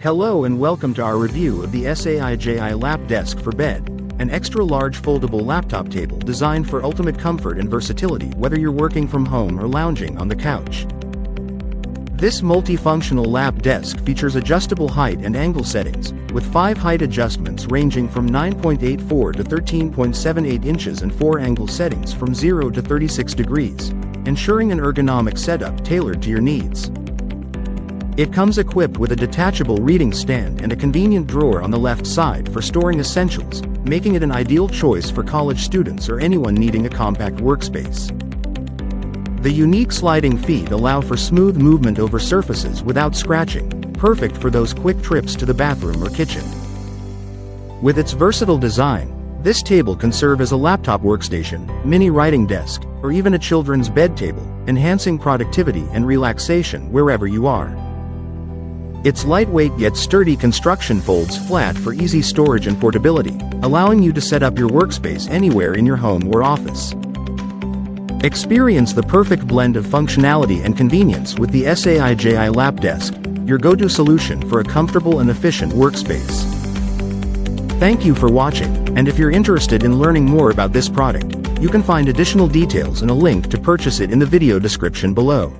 Hello and welcome to our review of the SAIJI Lap Desk for Bed, an extra-large foldable laptop table designed for ultimate comfort and versatility whether you're working from home or lounging on the couch. This multifunctional lap desk features adjustable height and angle settings, with 5 height adjustments ranging from 9.84 to 13.78 inches and 4 angle settings from 0 to 36 degrees, ensuring an ergonomic setup tailored to your needs. It comes equipped with a detachable reading stand and a convenient drawer on the left side for storing essentials, making it an ideal choice for college students or anyone needing a compact workspace. The unique sliding feet allow for smooth movement over surfaces without scratching, perfect for those quick trips to the bathroom or kitchen. With its versatile design, this table can serve as a laptop workstation, mini writing desk, or even a children's bed table, enhancing productivity and relaxation wherever you are. Its lightweight yet sturdy construction folds flat for easy storage and portability, allowing you to set up your workspace anywhere in your home or office. Experience the perfect blend of functionality and convenience with the SAIJI Lap Desk, your go-to solution for a comfortable and efficient workspace. Thank you for watching, and if you're interested in learning more about this product, you can find additional details and a link to purchase it in the video description below.